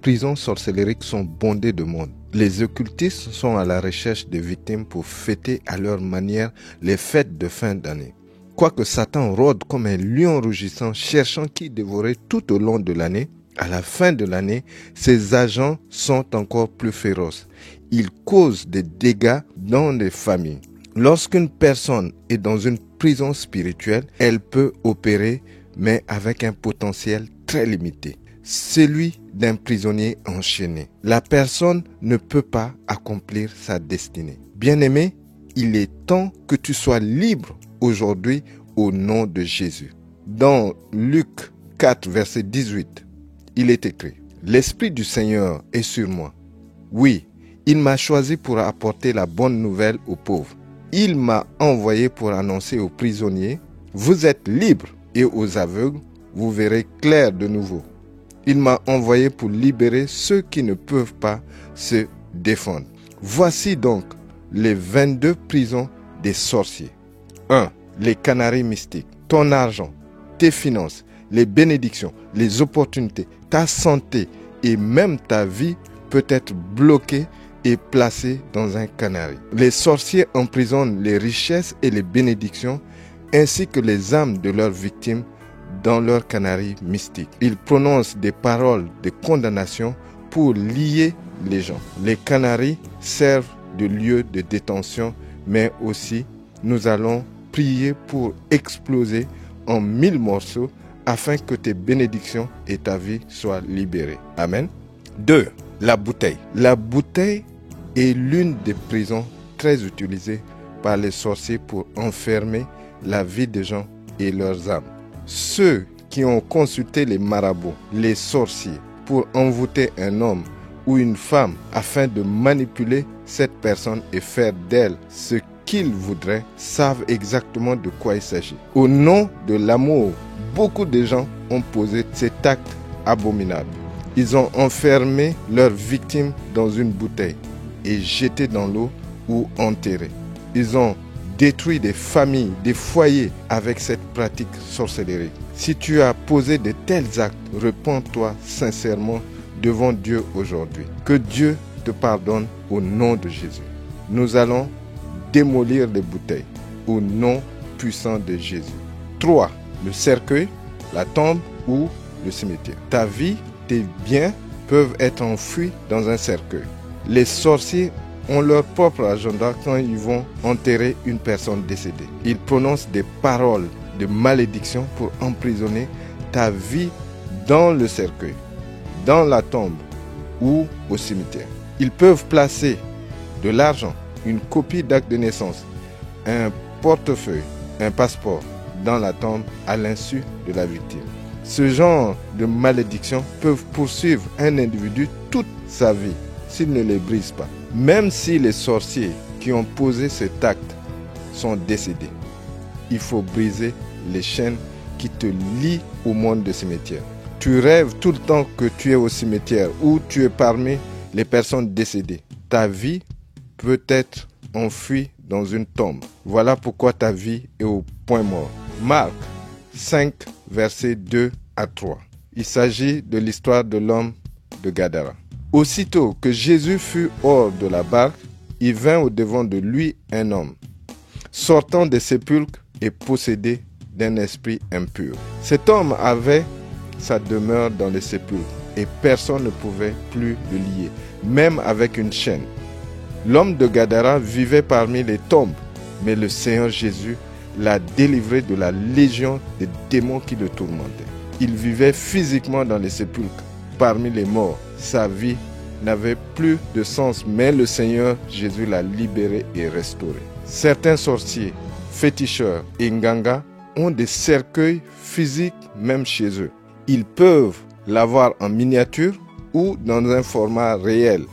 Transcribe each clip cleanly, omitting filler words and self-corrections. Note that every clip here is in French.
prisons sorcellériques sont bondées de monde. Les occultistes sont à la recherche de victimes pour fêter à leur manière les fêtes de fin d'année. Quoique Satan rôde comme un lion rugissant, cherchant qui dévorer tout au long de l'année, à la fin de l'année, ses agents sont encore plus féroces. Ils causent des dégâts dans les familles. Lorsqu'une personne est dans une prison spirituelle, elle peut opérer, mais avec un potentiel très limité. Celui d'un prisonnier enchaîné. La personne ne peut pas accomplir sa destinée. Bien-aimé, il est temps que tu sois libre aujourd'hui au nom de Jésus. Dans Luc 4, verset 18, il est écrit « L'Esprit du Seigneur est sur moi. Oui, il m'a choisi pour apporter la bonne nouvelle aux pauvres. Il m'a envoyé pour annoncer aux prisonniers « Vous êtes libres » et aux aveugles « Vous verrez clair de nouveau ». Il m'a envoyé pour libérer ceux qui ne peuvent pas se défendre. Voici donc les 22 prisons des sorciers. 1. Les canaries mystiques. Ton argent, tes finances, les bénédictions, les opportunités, ta santé et même ta vie peut être bloquée et placée dans un canari. Les sorciers emprisonnent les richesses et les bénédictions ainsi que les âmes de leurs victimes dans leur canari mystique. Ils prononcent des paroles de condamnation pour lier les gens. Les canaris servent de lieu de détention, mais aussi nous allons prier pour exploser en 1000 morceaux afin que tes bénédictions et ta vie soient libérées. Amen. 2. La bouteille. La bouteille est l'une des prisons très utilisées par les sorciers pour enfermer la vie des gens et leurs âmes. Ceux qui ont consulté les marabouts, les sorciers, pour envoûter un homme ou une femme afin de manipuler cette personne et faire d'elle ce qu'ils voudraient, savent exactement de quoi il s'agit. Au nom de l'amour, beaucoup de gens ont posé cet acte abominable. Ils ont enfermé leurs victimes dans une bouteille et jeté dans l'eau ou enterré. Ils ont détruit des familles, des foyers avec cette pratique sorcellerie. Si tu as posé de tels actes, repens-toi sincèrement devant Dieu aujourd'hui. Que Dieu te pardonne au nom de Jésus. Nous allons démolir les bouteilles au nom puissant de Jésus. 3. Le cercueil, la tombe ou le cimetière. Ta vie, tes biens peuvent être enfouis dans un cercueil. Les sorciers ont leur propre agenda quand ils vont enterrer une personne décédée. Ils prononcent des paroles de malédiction pour emprisonner ta vie dans le cercueil, dans la tombe ou au cimetière. Ils peuvent placer de l'argent, une copie d'acte de naissance, un portefeuille, un passeport dans la tombe à l'insu de la victime. Ce genre de malédiction peuvent poursuivre un individu toute sa vie s'il ne les brise pas. Même si les sorciers qui ont posé cet acte sont décédés, il faut briser les chaînes qui te lient au monde du cimetière. Tu rêves tout le temps que tu es au cimetière ou tu es parmi les personnes décédées. Ta vie peut être enfouie dans une tombe. Voilà pourquoi ta vie est au point mort. Marc 5, versets 2 à 3. Il s'agit de l'histoire de l'homme de Gadara. Aussitôt que Jésus fut hors de la barque, il vint au-devant de lui un homme, sortant des sépulcres et possédé d'un esprit impur. Cet homme avait sa demeure dans les sépulcres et personne ne pouvait plus le lier, même avec une chaîne. L'homme de Gadara vivait parmi les tombes, mais le Seigneur Jésus l'a délivré de la légion des démons qui le tourmentaient. Il vivait physiquement dans les sépulcres, parmi les morts. Sa vie n'avait plus de sens, mais le Seigneur Jésus l'a libéré et restauré. Certains sorciers, féticheurs et nganga ont des cercueils physiques même chez eux. Ils peuvent l'avoir en miniature ou dans un format réel,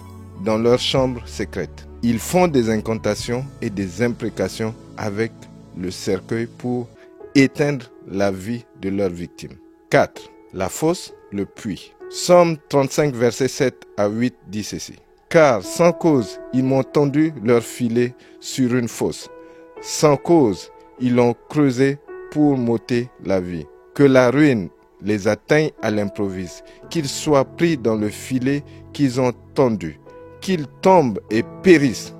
dans leur chambre secrète. Ils font des incantations et des imprécations avec le cercueil pour éteindre la vie de leurs victimes. 4. La fosse, le puits. Psaume 35, versets 7 à 8 dit ceci. Car sans cause, ils m'ont tendu leur filet sur une fosse. Sans cause, ils l'ont creusé pour m'ôter la vie. Que la ruine les atteigne à l'improviste, qu'ils soient pris dans le filet qu'ils ont tendu, qu'ils tombent et périssent.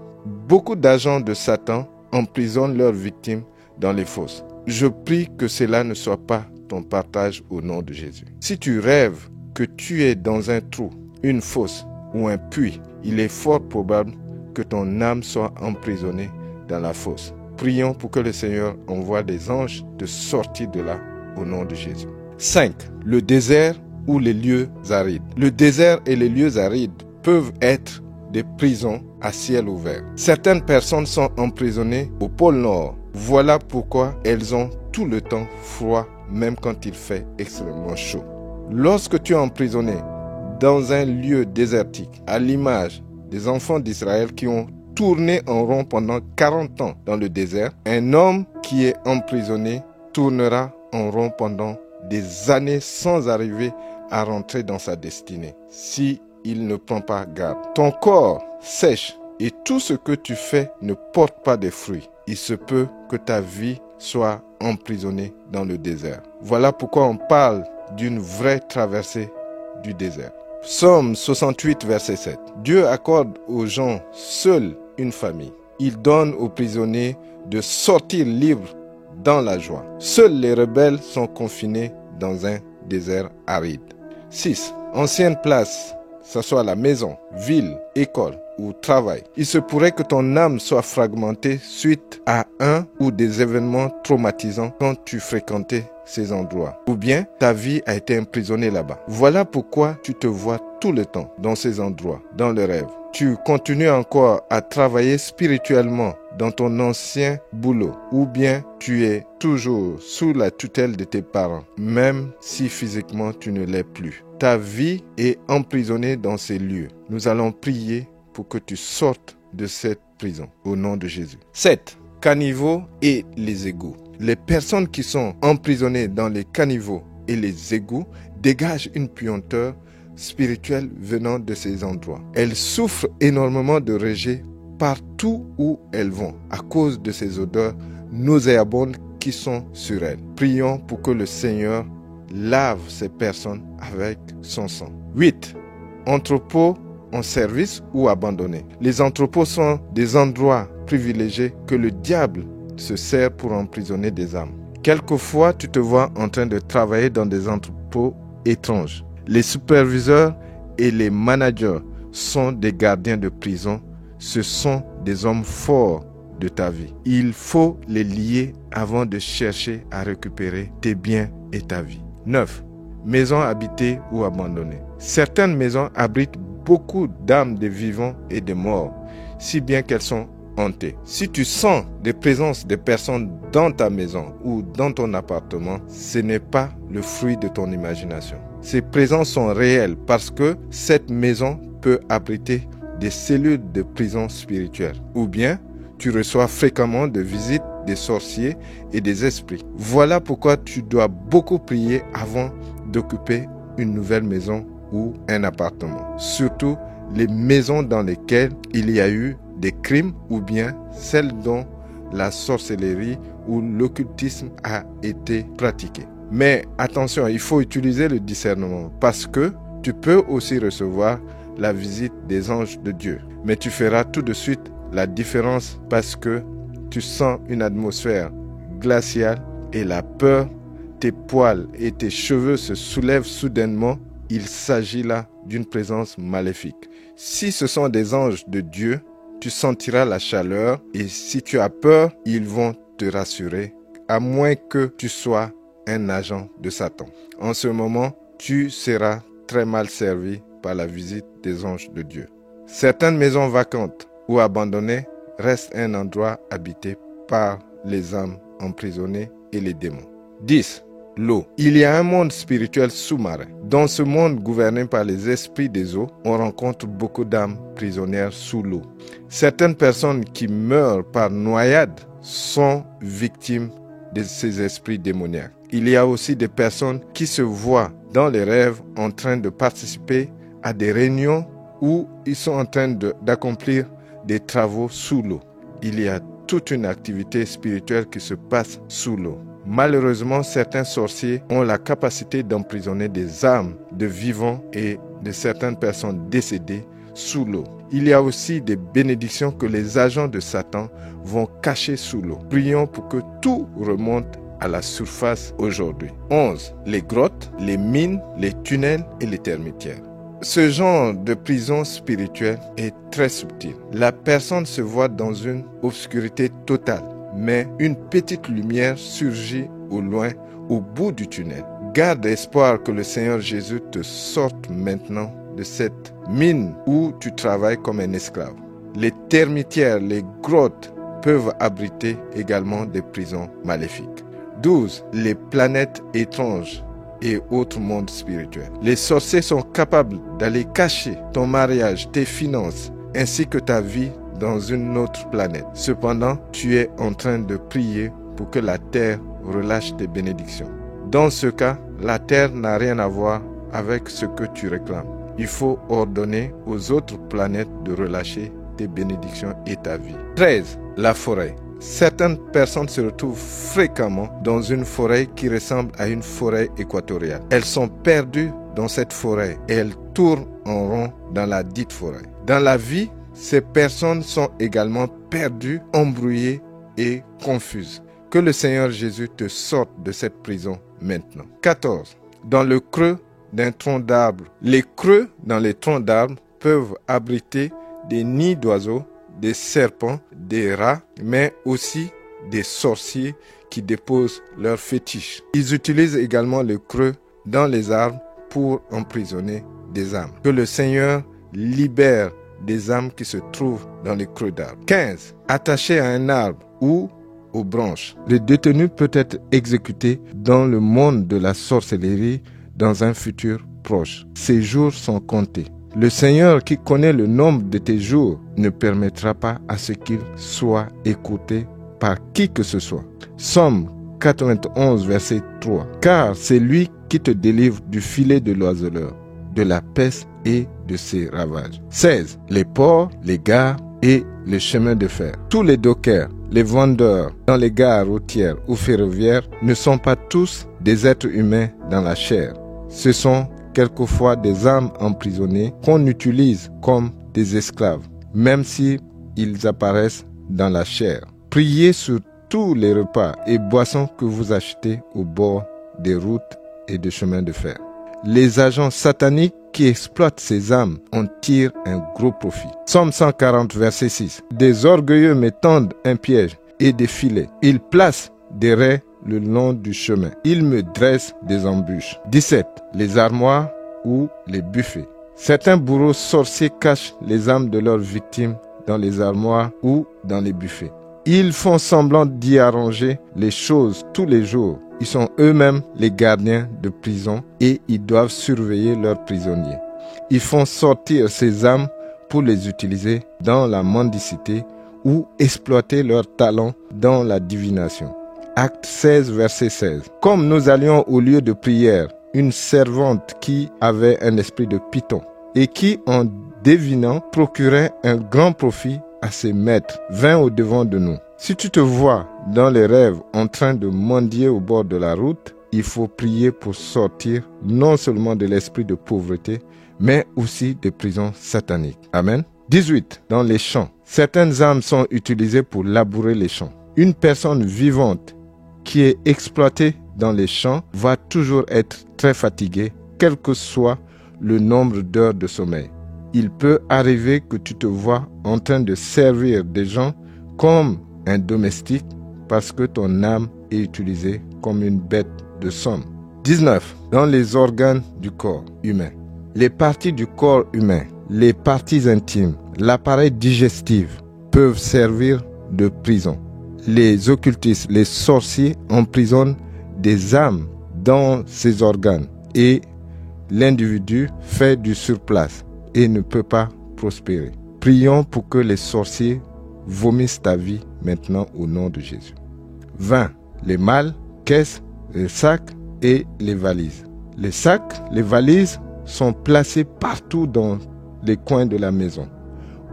Beaucoup d'agents de Satan emprisonnent leurs victimes dans les fosses. Je prie que cela ne soit pas ton partage au nom de Jésus. Si tu rêves que tu es dans un trou, une fosse ou un puits, il est fort probable que ton âme soit emprisonnée dans la fosse. Prions pour que le Seigneur envoie des anges te sortir de là au nom de Jésus. 5. Le désert ou les lieux arides. Le désert et les lieux arides peuvent être des prisons à ciel ouvert. Certaines personnes sont emprisonnées au pôle Nord. Voilà pourquoi elles ont tout le temps froid, même quand il fait extrêmement chaud. Lorsque tu es emprisonné dans un lieu désertique, à l'image des enfants d'Israël qui ont tourné en rond pendant 40 ans dans le désert, un homme qui est emprisonné tournera en rond pendant des années sans arriver à rentrer dans sa destinée, si il ne prend pas garde. Ton corps sèche et tout ce que tu fais ne porte pas de fruits. Il se peut que ta vie soit emprisonnée dans le désert. Voilà pourquoi on parle d'une vraie traversée du désert. Psaume 68, verset 7. Dieu accorde aux gens seuls une famille. Il donne aux prisonniers de sortir libres dans la joie. Seuls les rebelles sont confinés dans un désert aride. 6. Ancienne place, que ce soit la maison, ville, école ou travail. Il se pourrait que ton âme soit fragmentée suite à un ou des événements traumatisants quand tu fréquentais ces endroits. Ou bien ta vie a été emprisonnée là-bas. Voilà pourquoi tu te vois tout le temps dans ces endroits, dans le rêve. Tu continues encore à travailler spirituellement dans ton ancien boulot, ou bien tu es toujours sous la tutelle de tes parents, même si physiquement tu ne l'es plus. Ta vie est emprisonnée dans ces lieux. Nous allons prier pour que tu sortes de cette prison, au nom de Jésus. 7. Caniveaux et les égouts. Les personnes qui sont emprisonnées dans les caniveaux et les égouts dégagent une puanteur spirituelle venant de ces endroits. Elles souffrent énormément de rejet partout où elles vont à cause de ces odeurs nauséabondes qui sont sur elles. Prions pour que le Seigneur lave ces personnes avec son sang. 8. Entrepôts en service ou abandonnés. Les entrepôts sont des endroits privilégiés que le diable se sert pour emprisonner des âmes. Quelquefois, tu te vois en train de travailler dans des entrepôts étranges. Les superviseurs et les managers sont des gardiens de prison. Ce sont des hommes forts de ta vie. Il faut les lier avant de chercher à récupérer tes biens et ta vie. 9. Maisons habitées ou abandonnées. Certaines maisons abritent beaucoup d'âmes de vivants et de morts, si bien qu'elles sont hantées. Si tu sens des présences de personnes dans ta maison ou dans ton appartement, ce n'est pas le fruit de ton imagination. Ces présences sont réelles parce que cette maison peut abriter des cellules de prison spirituelle. Ou bien, tu reçois fréquemment des visites des sorciers et des esprits. Voilà pourquoi tu dois beaucoup prier avant d'occuper une nouvelle maison ou un appartement. Surtout les maisons dans lesquelles il y a eu des crimes ou bien celles dont la sorcellerie ou l'occultisme a été pratiqué. Mais attention, il faut utiliser le discernement parce que tu peux aussi recevoir la visite des anges de Dieu. Mais tu feras tout de suite la différence parce que tu sens une atmosphère glaciale et la peur, tes poils et tes cheveux se soulèvent soudainement. Il s'agit là d'une présence maléfique. Si ce sont des anges de Dieu, tu sentiras la chaleur et si tu as peur, ils vont te rassurer, à moins que tu sois un agent de Satan. En ce moment, tu seras très mal servi par la visite des anges de Dieu. Certaines maisons vacantes ou abandonnées restent un endroit habité par les âmes emprisonnées et les démons. 10. L'eau. Il y a un monde spirituel sous-marin. Dans ce monde gouverné par les esprits des eaux, on rencontre beaucoup d'âmes prisonnières sous l'eau. Certaines personnes qui meurent par noyade sont victimes de ces esprits démoniaques. Il y a aussi des personnes qui se voient dans les rêves en train de participer à des réunions où ils sont en train d'accomplir des travaux sous l'eau. Il y a toute une activité spirituelle qui se passe sous l'eau. Malheureusement, certains sorciers ont la capacité d'emprisonner des âmes de vivants et de certaines personnes décédées sous l'eau. Il y a aussi des bénédictions que les agents de Satan vont cacher sous l'eau. Prions pour que tout remonte à la surface aujourd'hui. 11. Les grottes, les mines, les tunnels et les termitières. Ce genre de prison spirituelle est très subtil. La personne se voit dans une obscurité totale, mais une petite lumière surgit au loin, au bout du tunnel. Garde espoir que le Seigneur Jésus te sorte maintenant de cette mine où tu travailles comme un esclave. Les termitières, les grottes peuvent abriter également des prisons maléfiques. 12. Les planètes étranges et autres mondes spirituels. Les sorciers sont capables d'aller cacher ton mariage, tes finances, ainsi que ta vie dans une autre planète. Cependant, tu es en train de prier pour que la terre relâche tes bénédictions. Dans ce cas, la terre n'a rien à voir avec ce que tu réclames. Il faut ordonner aux autres planètes de relâcher tes bénédictions et ta vie. 13. La forêt. Certaines personnes se retrouvent fréquemment dans une forêt qui ressemble à une forêt équatoriale. Elles sont perdues dans cette forêt et elles tournent en rond dans la dite forêt. Dans la vie, ces personnes sont également perdues, embrouillées et confuses. Que le Seigneur Jésus te sorte de cette prison maintenant. 14. Dans le creux d'un tronc d'arbre. Les creux dans les troncs d'arbres peuvent abriter des nids d'oiseaux, des serpents, des rats, mais aussi des sorciers qui déposent leurs fétiches. Ils utilisent également le creux dans les arbres pour emprisonner des âmes. Que le Seigneur libère des âmes qui se trouvent dans les creux d'arbres. 15. Attaché à un arbre ou aux branches. Le détenu peut être exécuté dans le monde de la sorcellerie dans un futur proche. Ses jours sont comptés. Le Seigneur qui connaît le nombre de tes jours ne permettra pas à ce qu'il soit écouté par qui que ce soit. Somme 91, verset 3. Car c'est lui qui te délivre du filet de l'oiseleur, de la peste et de ses ravages. 16. Les ports, les gares et les chemins de fer. Tous les dockers, les vendeurs dans les gares routières ou ferroviaires ne sont pas tous des êtres humains dans la chair. Ce sont quelquefois des âmes emprisonnées qu'on utilise comme des esclaves, même si ils apparaissent dans la chair. Priez sur tous les repas et boissons que vous achetez au bord des routes et des chemins de fer. Les agents sataniques qui exploitent ces âmes en tirent un gros profit. Psaume 140, verset 6. Des orgueilleux me tendent un piège et des filets. Ils placent des raies le long du chemin. Ils me dressent des embûches. 17. Les armoires ou les buffets. Certains bourreaux sorciers cachent les âmes de leurs victimes dans les armoires ou dans les buffets. Ils font semblant d'y arranger les choses tous les jours. Ils sont eux-mêmes les gardiens de prison et ils doivent surveiller leurs prisonniers. Ils font sortir ces âmes pour les utiliser dans la mendicité ou exploiter leurs talents dans la divination. Acte 16, verset 16. Comme nous allions au lieu de prière, une servante qui avait un esprit de python et qui, en devinant, procurait un grand profit à ses maîtres, vint au-devant de nous. Si tu te vois dans les rêves en train de mendier au bord de la route, il faut prier pour sortir non seulement de l'esprit de pauvreté, mais aussi des prisons sataniques. Amen. 18. Dans les champs. Certaines âmes sont utilisées pour labourer les champs. Une personne vivante qui est exploitée dans les champs va toujours être très fatiguée, quel que soit le nombre d'heures de sommeil. Il peut arriver que tu te vois en train de servir des gens comme un domestique parce que ton âme est utilisée comme une bête de somme. 19. Dans les organes du corps humain. Les parties du corps humain, les parties intimes, l'appareil digestif peuvent servir de prison. Les occultistes, les sorciers emprisonnent des âmes dans ces organes et l'individu fait du surplace et ne peut pas prospérer. Prions pour que les sorciers vomissent ta vie maintenant au nom de Jésus. 20. Les malles, caisses, les sacs et les valises. Les sacs, les valises sont placés partout dans les coins de la maison,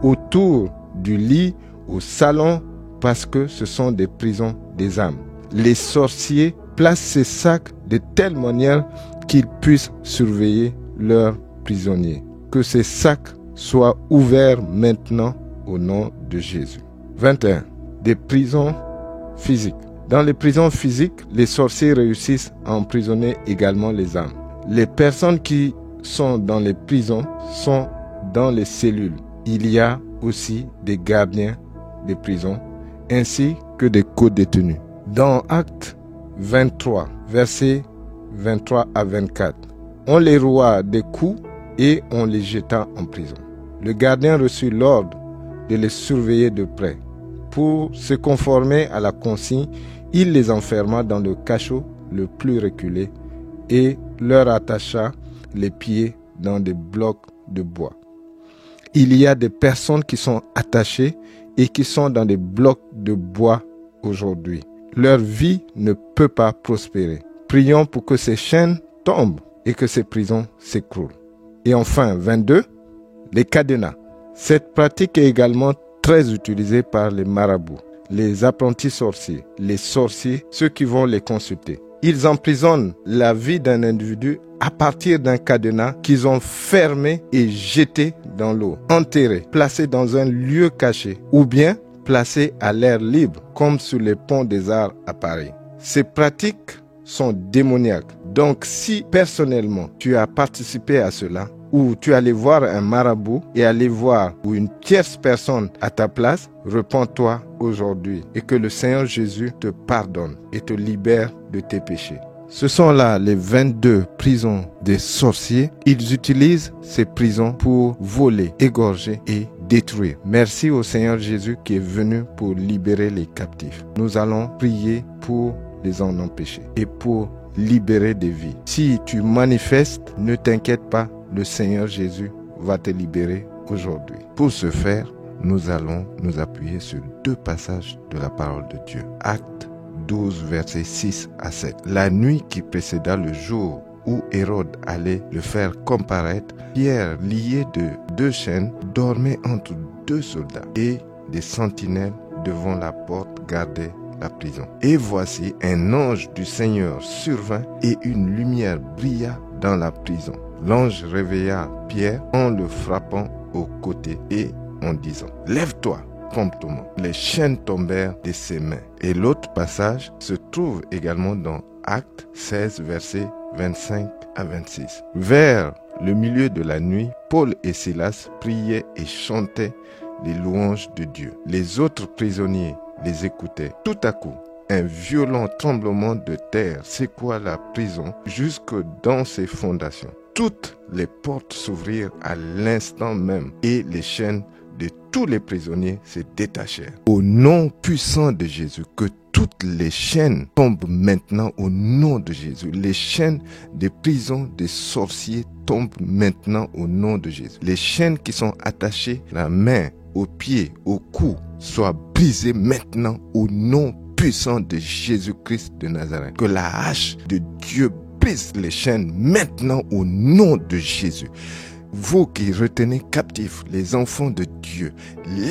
autour du lit, au salon, parce que ce sont des prisons des âmes. les sorciers placent ces sacs de telle manière qu'ils puissent surveiller leurs prisonniers. Que ces sacs soient ouverts maintenant au nom de Jésus. 21. Des prisons physiques. Dans les prisons physiques, les sorciers réussissent à emprisonner également les âmes. Les personnes qui sont dans les prisons sont dans les cellules. Il y a aussi des gardiens des prisons ainsi que des co-détenus. Dans Actes 23, versets 23 à 24, on les roua des coups et on les jeta en prison. Le gardien reçut l'ordre de les surveiller de près. Pour se conformer à la consigne, il les enferma dans le cachot le plus reculé et leur attacha les pieds dans des blocs de bois. Il y a des personnes qui sont attachées et qui sont dans des blocs de bois aujourd'hui. Leur vie ne peut pas prospérer. Prions pour que ces chaînes tombent et que ces prisons s'écroulent. Et enfin, 22, les cadenas. Cette pratique est également très utilisée par les marabouts, les apprentis sorciers, les sorciers, ceux qui vont les consulter. Ils emprisonnent la vie d'un individu à partir d'un cadenas qu'ils ont fermé et jeté dans l'eau, enterré, placé dans un lieu caché ou bien placé à l'air libre comme sur les ponts des arts à Paris. Ces pratiques sont démoniaques. Donc si personnellement tu as participé à cela, ou tu allais voir un marabout et aller voir ou une tierce personne à ta place, repens-toi aujourd'hui et que le Seigneur Jésus te pardonne et te libère de tes péchés. Ce sont là les 22 prisons des sorciers. Ils utilisent ces prisons pour voler, égorger et détruire. Merci au Seigneur Jésus qui est venu pour libérer les captifs. Nous allons prier pour les en empêcher et pour libérer des vies. Si tu manifestes, ne t'inquiète pas, le Seigneur Jésus va te libérer aujourd'hui. Pour ce faire, nous allons nous appuyer sur 2 passages de la parole de Dieu. Actes 12, versets 6 à 7. La nuit qui précéda le jour où Hérode allait le faire comparaître, Pierre, lié de 2 chaînes, dormait entre 2 soldats et des sentinelles devant la porte gardaient la prison. Et voici un ange du Seigneur survint et une lumière brilla dans la prison. L'ange réveilla Pierre en le frappant au côté et en disant « Lève-toi !» Promptement, les chaînes tombèrent de ses mains. Et l'autre passage se trouve également dans Actes 16, versets 25 à 26. Vers le milieu de la nuit, Paul et Silas priaient et chantaient les louanges de Dieu. Les autres prisonniers les écoutaient. Tout à coup, un violent tremblement de terre secoua la prison jusque dans ses fondations. Toutes les portes s'ouvrirent à l'instant même et les chaînes de tous les prisonniers se détachèrent. Au nom puissant de Jésus, que toutes les chaînes tombent maintenant au nom de Jésus. Les chaînes des prisons des sorciers tombent maintenant au nom de Jésus. Les chaînes qui sont attachées à la main, aux pieds, au cou, soient brisées maintenant au nom puissant de Jésus-Christ de Nazareth. Que la hache de Dieu brise les chaînes maintenant au nom de Jésus. Vous qui retenez captifs les enfants de Dieu,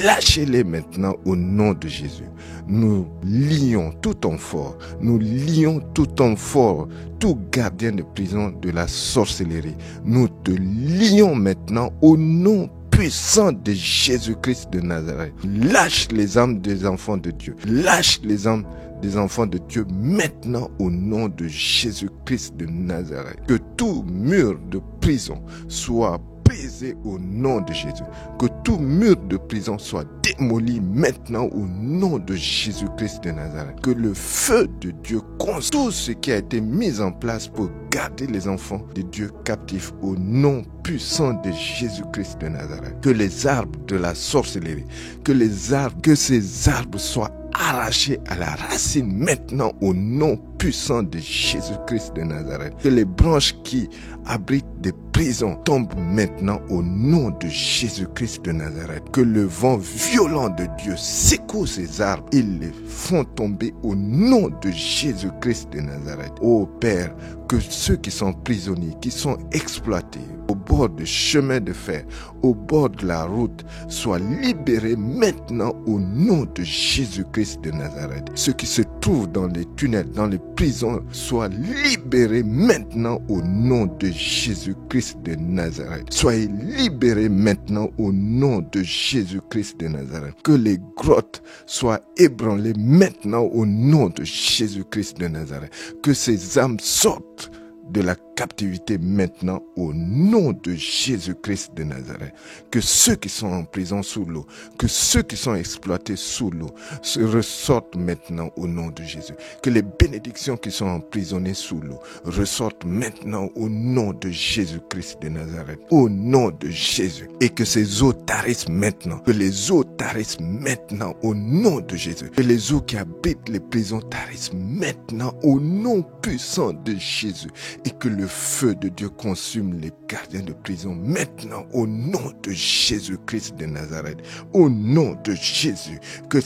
lâchez-les maintenant au nom de Jésus. Nous lions tout homme fort, nous lions tout homme fort, tout gardien de prison de la sorcellerie. Nous te lions maintenant au nom puissant de Jésus-Christ de Nazareth. Lâche les âmes des enfants de Dieu. Lâche les âmes des enfants de Dieu maintenant au nom de Jésus-Christ de Nazareth. Que tout mur de prison soit brisé au nom de Jésus. Que tout mur de prison soit démoli maintenant au nom de Jésus-Christ de Nazareth. Que le feu de Dieu consume tout ce qui a été mis en place pour garder les enfants de Dieu captifs au nom puissant de Jésus-Christ de Nazareth. Que les arbres de la sorcellerie, que ces arbres soient arrachés à la racine maintenant au nom puissant de Jésus-Christ de Nazareth. Que les branches qui abritent des prisons tombent maintenant au nom de Jésus-Christ de Nazareth. Que le vent violent de Dieu secoue ces arbres, ils les font tomber au nom de Jésus-Christ de Nazareth. Ô Père, que ceux qui sont prisonniers, qui sont exploités au bord du chemin de fer, au bord de la route, soient libérés maintenant au nom de Jésus-Christ de Nazareth. Ceux qui se trouvent dans les tunnels, dans les prisons, soient libérés maintenant au nom de Jésus-Christ de Nazareth. Soyez libérés maintenant au nom de Jésus-Christ de Nazareth. Que les grottes soient ébranlées maintenant au nom de Jésus-Christ de Nazareth. Que ces âmes sortent de la captivité maintenant au nom de Jésus-Christ de Nazareth. Que ceux qui sont en prison sous l'eau, que ceux qui sont exploités sous l'eau se ressortent maintenant au nom de Jésus. Que les bénédictions qui sont emprisonnées sous l'eau ressortent maintenant au nom de Jésus-Christ de Nazareth. Au nom de Jésus. Et que ces eaux tarissent maintenant. Que les eaux tarissent maintenant au nom de Jésus. Que les eaux qui habitent les prisons tarissent maintenant au nom puissant de Jésus. Et que le feu de Dieu consume les gardiens de prison maintenant au nom de Jésus-Christ de Nazareth. Au nom de Jésus, que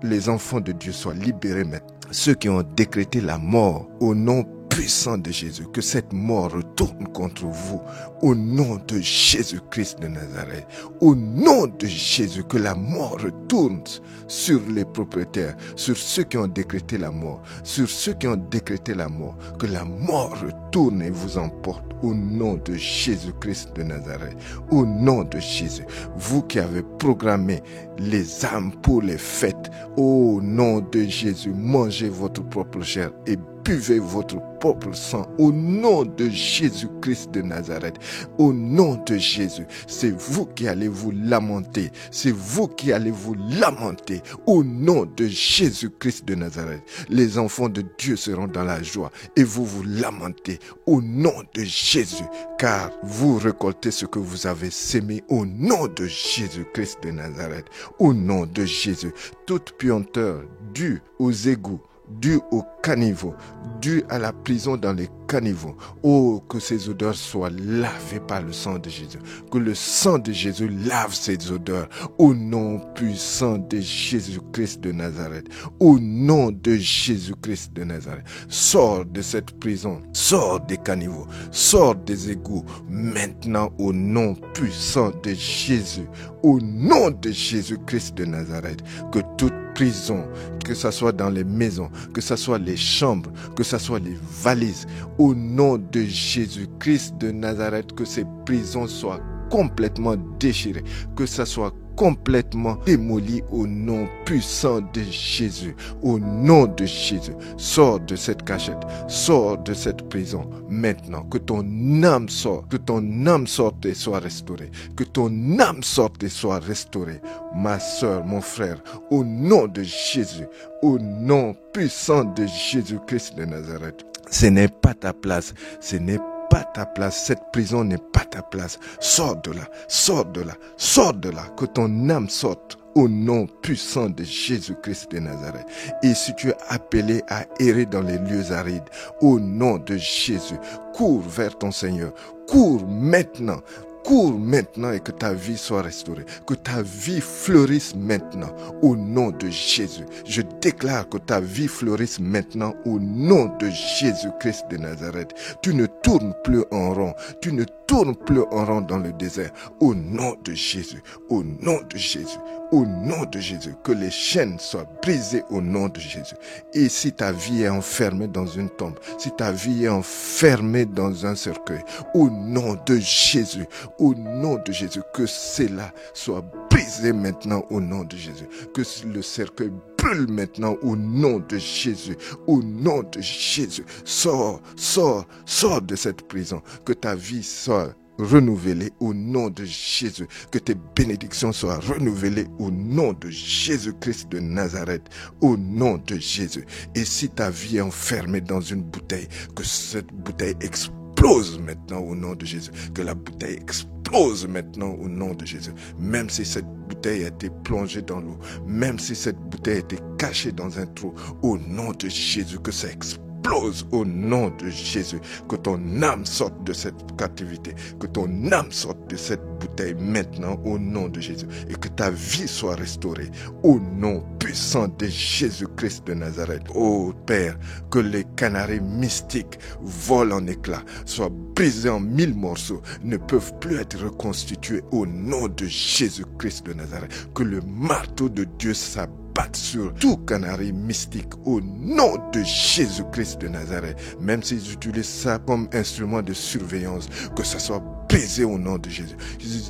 les enfants de Dieu soient libérés maintenant. Ceux qui ont décrété la mort au nom puissant de Jésus, que cette mort retourne contre vous au nom de Jésus-Christ de Nazareth. Au nom de Jésus, que la mort retourne sur les propriétaires, sur ceux qui ont décrété la mort, sur ceux qui ont décrété la mort, que la mort retourne et vous emporte au nom de Jésus-Christ de Nazareth. Au nom de Jésus, vous qui avez programmé les âmes pour les fêtes, au nom de Jésus, mangez votre propre chair et buvez votre propre sang au nom de Jésus-Christ de Nazareth. Au nom de Jésus, c'est vous qui allez vous lamenter. C'est vous qui allez vous lamenter au nom de Jésus-Christ de Nazareth. Les enfants de Dieu seront dans la joie et vous vous lamentez au nom de Jésus, car vous récoltez ce que vous avez sémé au nom de Jésus-Christ de Nazareth. Au nom de Jésus, toute puanteur due aux égouts, dû au caniveau, dû à la prison dans les caniveaux. Oh, que ces odeurs soient lavées par le sang de Jésus. Que le sang de Jésus lave ces odeurs. Au nom puissant de Jésus-Christ de Nazareth. Au nom de Jésus-Christ de Nazareth. Sors de cette prison. Sors des caniveaux. Sors des égouts. Maintenant, au nom puissant de Jésus. Au nom de Jésus-Christ de Nazareth. Que toute prison, que ce soit dans les maisons, que ce soit les chambres, que ce soit les valises, au nom de Jésus-Christ de Nazareth, que ces prisons soient complètement déchirées, que ce soit complètement démoli au nom puissant de Jésus. Au nom de Jésus, sors de cette cachette, sors de cette prison maintenant, que ton âme sorte, que ton âme sorte et soit restaurée, que ton âme sorte et soit restaurée. Ma soeur, mon frère, au nom de Jésus, au nom puissant de Jésus-Christ de Nazareth, ce n'est pas ta place, ce n'est pas ta place, cette prison n'est pas ta place. Sors de là, sors de là, sors de là, que ton âme sorte au nom puissant de Jésus-Christ de Nazareth. Et si tu es appelé à errer dans les lieux arides, au nom de Jésus, cours vers ton Seigneur, cours maintenant. Cours maintenant et que ta vie soit restaurée, que ta vie fleurisse maintenant au nom de Jésus. Je déclare que ta vie fleurisse maintenant au nom de Jésus-Christ de Nazareth. Tu ne tournes plus en rond, tu ne tournes plus en rond dans le désert. Au nom de Jésus, au nom de Jésus, au nom de Jésus, que les chaînes soient brisées au nom de Jésus. Et si ta vie est enfermée dans une tombe, si ta vie est enfermée dans un cercueil, au nom de Jésus, au nom de Jésus, que cela soit brisé maintenant au nom de Jésus. Que le cercueil brûle maintenant au nom de Jésus. Au nom de Jésus. Sors, sors, sors de cette prison. Que ta vie soit renouvelée au nom de Jésus. Que tes bénédictions soient renouvelées au nom de Jésus-Christ de Nazareth. Au nom de Jésus. Et si ta vie est enfermée dans une bouteille, que cette bouteille explose maintenant au nom de Jésus. Que la bouteille explose maintenant au nom de Jésus. Même si cette bouteille a été plongée dans l'eau, même si cette bouteille a été cachée dans un trou, au nom de Jésus, que ça explose explose au nom de Jésus. Que ton âme sorte de cette captivité, que ton âme sorte de cette bouteille maintenant au nom de Jésus et que ta vie soit restaurée au nom puissant de Jésus-Christ de Nazareth. Oh Père, que les canaris mystiques volent en éclats, soient brisés en 1000 morceaux, ne peuvent plus être reconstitués au nom de Jésus-Christ de Nazareth. Que le marteau de Dieu s'abatte sur tout canari mystique au nom de Jésus-Christ de Nazareth. Même s'ils utilisent ça comme instrument de surveillance, que ça soit brisé au nom de Jésus.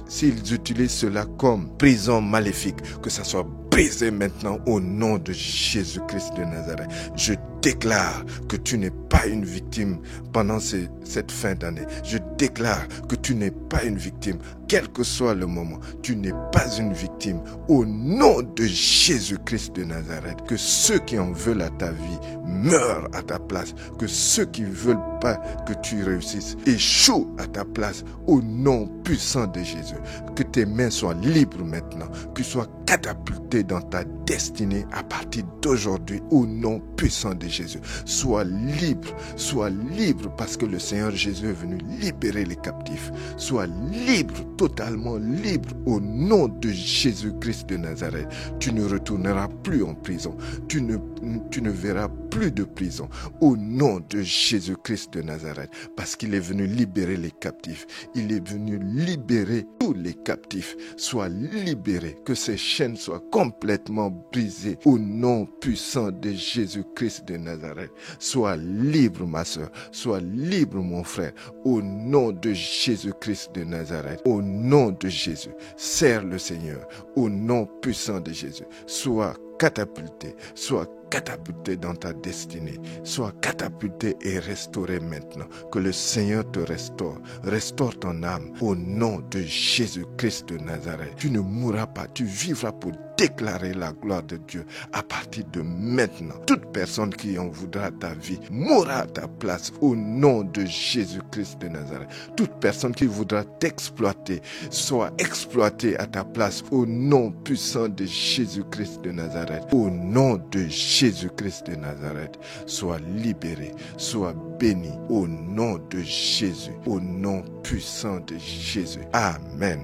S'ils utilisent cela comme prison maléfique, que ça soit brisé maintenant au nom de Jésus-Christ de Nazareth. Je déclare que tu n'es pas une victime pendant cette fin d'année. Je déclare que tu n'es pas une victime, quel que soit le moment. Tu n'es pas une victime au nom de Jésus-Christ de Nazareth. Que ceux qui en veulent à ta vie meurent à ta place. Que ceux qui ne veulent pas que tu réussisses échouent à ta place au nom puissant de Jésus. Que tes mains soient libres maintenant, que tu sois catapulté dans ta destinée à partir d'aujourd'hui au nom puissant de Jésus. Sois libre parce que le Seigneur Jésus est venu libérer les captifs. Sois libre, totalement libre au nom de Jésus-Christ de Nazareth. Tu ne retourneras plus en prison. Tu ne verras plus de prison au nom de Jésus-Christ de Nazareth parce qu'il est venu libérer les captifs. Il est venu libérer tous les captifs. Sois libéré, que ces chaînes soient complètement brisées au nom puissant de Jésus-Christ de Nazareth. Sois libre ma soeur, sois libre mon frère au nom de Jésus-Christ de Nazareth. Au nom de Jésus, sers le Seigneur au nom puissant de Jésus. Sois catapulté dans ta destinée. Sois catapulté et restauré maintenant. Que le Seigneur te restaure. Restaure ton âme au nom de Jésus-Christ de Nazareth. Tu ne mourras pas, tu vivras pour déclarer la gloire de Dieu à partir de maintenant. Toute personne qui en voudra ta vie mourra à ta place au nom de Jésus-Christ de Nazareth. Toute personne qui voudra t'exploiter soit exploitée à ta place au nom puissant de Jésus-Christ de Nazareth. Au nom de Jésus-Christ de Nazareth, sois libéré, sois béni au nom de Jésus, au nom puissant de Jésus. Amen.